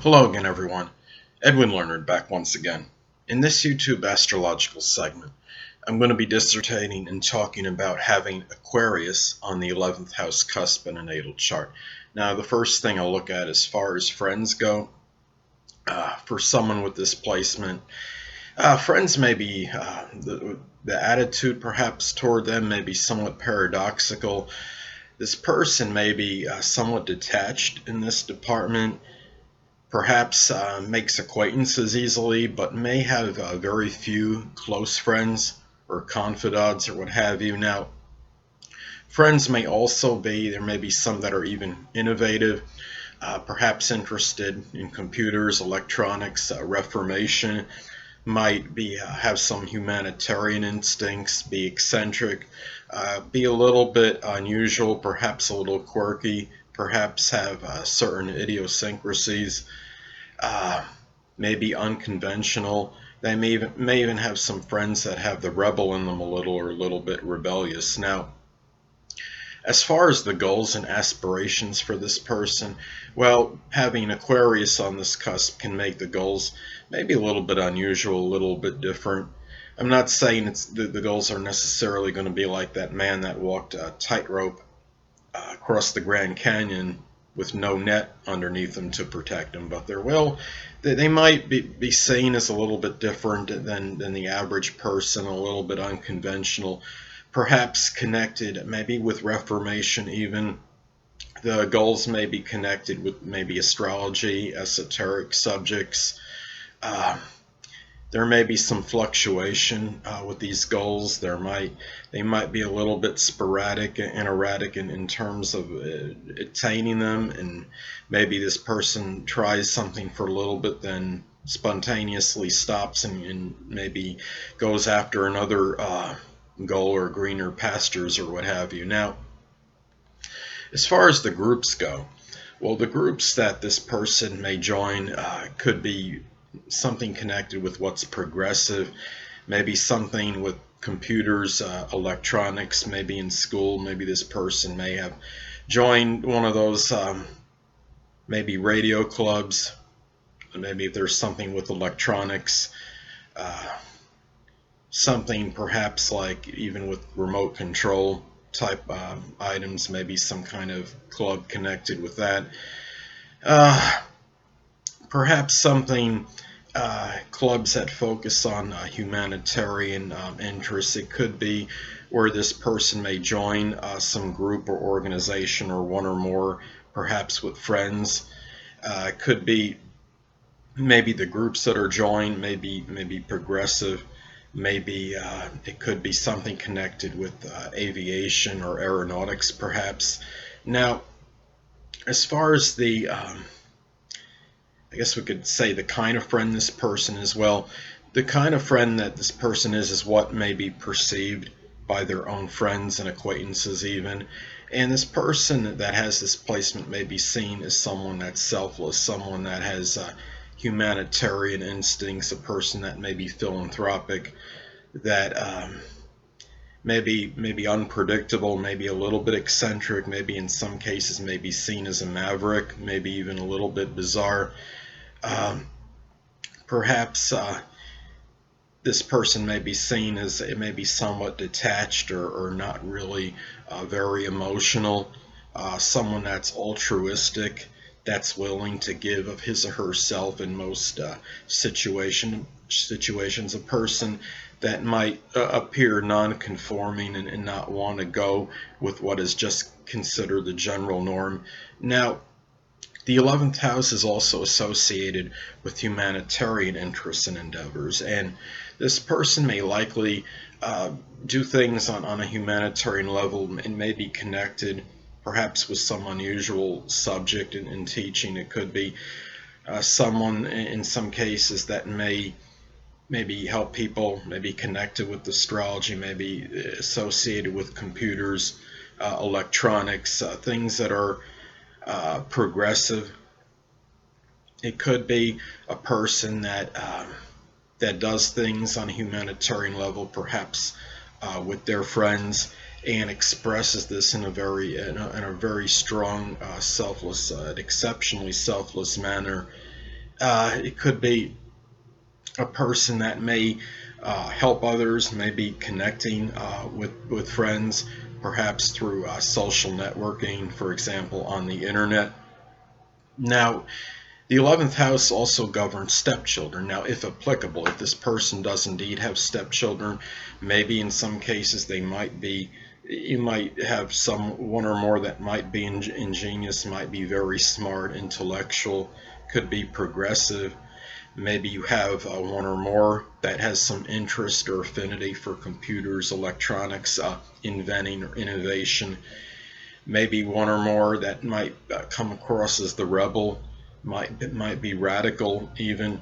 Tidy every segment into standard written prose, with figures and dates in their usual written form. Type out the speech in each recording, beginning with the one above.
Hello again, everyone. Edwin Learnard back once again. In this YouTube astrological segment, I'm going to be dissertating and talking about having Aquarius on the 11th house cusp in a natal chart. Now, the first thing I'll look at as far as friends go, for someone with this placement, friends may be, the attitude perhaps toward them may be somewhat paradoxical. This person may be somewhat detached in this department. Perhaps makes acquaintances easily, but may have very few close friends or confidants or what have you. Now, friends may also be, there may be some that are even innovative, perhaps interested in computers, electronics, reformation, might be have some humanitarian instincts, be eccentric, be a little bit unusual, perhaps a little quirky, perhaps have certain idiosyncrasies, uh, maybe unconventional. They may even have some friends that have the rebel in them a little or a little bit rebellious. Now, as far as the goals and aspirations for this person, well, having Aquarius on this cusp can make the goals maybe a little bit unusual, a little bit different. I'm not saying the goals are necessarily going to be like that man that walked a tightrope across the Grand Canyon with no net underneath them to protect them, but they might be seen as a little bit different than the average person, a little bit unconventional, perhaps connected maybe with Reformation even. The goals may be connected with maybe astrology, esoteric subjects. Uh, there may be some fluctuation with these goals. They might be a little bit sporadic and erratic in terms of attaining them, and maybe this person tries something for a little bit, then spontaneously stops and maybe goes after another goal or greener pastures or what have you. Now, as far as the groups go, well, the groups that this person may join could be something connected with what's progressive, maybe something with computers, electronics, maybe in school. Maybe this person may have joined one of those maybe radio clubs. Maybe if there's something with electronics, uh, something perhaps like even with remote control type items, maybe some kind of club connected with that. Uh, Perhaps something clubs that focus on humanitarian interests. It could be where this person may join some group or organization or one or more, perhaps with friends. It could be maybe the groups that are joined, maybe progressive. Maybe it could be something connected with aviation or aeronautics, perhaps. Now, as far as the I guess we could say the kind of friend this person is. Well, the kind of friend that this person is what may be perceived by their own friends and acquaintances even. And this person that has this placement may be seen as someone that's selfless, someone that has humanitarian instincts, a person that may be philanthropic, that maybe unpredictable, maybe a little bit eccentric, maybe in some cases may be seen as a maverick, maybe even a little bit bizarre. Um, Perhaps this person may be seen as it may be somewhat detached or not really very emotional, someone that's altruistic, that's willing to give of his or herself in most situations, a person that might appear non-conforming and not want to go with what is just considered the general norm. Now, the 11th house is also associated with humanitarian interests and endeavors, and this person may likely uh, do things on a humanitarian level and may be connected perhaps with some unusual subject in teaching. It could be someone in some cases that may maybe help people, maybe connected with astrology, maybe associated with computers, electronics, things that are progressive. It could be a person that does things on a humanitarian level, perhaps with their friends, and expresses this in a very strong, selfless, exceptionally selfless manner. It could be a person that may help others, maybe connecting with friends, perhaps through social networking, for example, on the internet. Now, the 11th house also governs stepchildren. Now, if applicable, if this person does indeed have stepchildren, maybe in some cases they might be, you might have one or more that might be ingenious, might be very smart, intellectual, could be progressive. Maybe you have one or more that has some interest or affinity for computers, electronics, inventing or innovation. Maybe one or more that might come across as the rebel, might be radical, even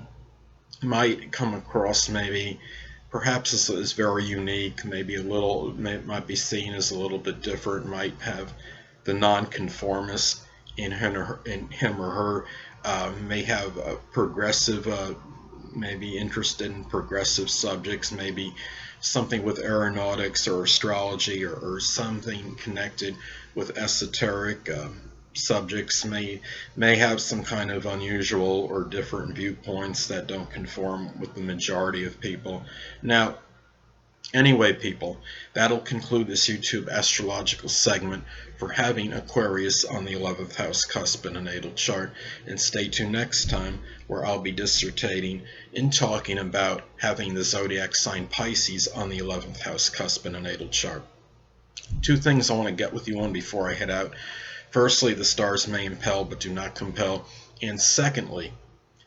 might come across maybe perhaps as very unique, maybe might be seen as a little bit different, might have the nonconformist in him or her, may have a progressive, maybe interested in progressive subjects, maybe something with aeronautics or astrology, or something connected with esoteric subjects, may have some kind of unusual or different viewpoints that don't conform with the majority of people. Now, anyway, people, that'll conclude this YouTube astrological segment for having Aquarius on the 11th house cusp in a natal chart. And stay tuned next time, where I'll be dissertating and talking about having the zodiac sign Pisces on the 11th house cusp in a natal chart. Two things I want to get with you on before I head out. Firstly, the stars may impel but do not compel. And secondly,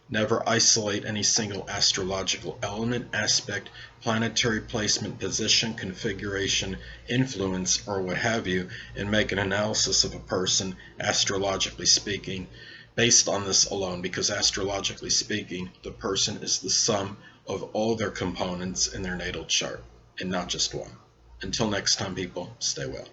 never isolate any single astrological element, aspect, planetary placement, position, configuration, influence, or what have you, and make an analysis of a person, astrologically speaking, based on this alone, because astrologically speaking, the person is the sum of all their components in their natal chart, and not just one. Until next time, people, stay well.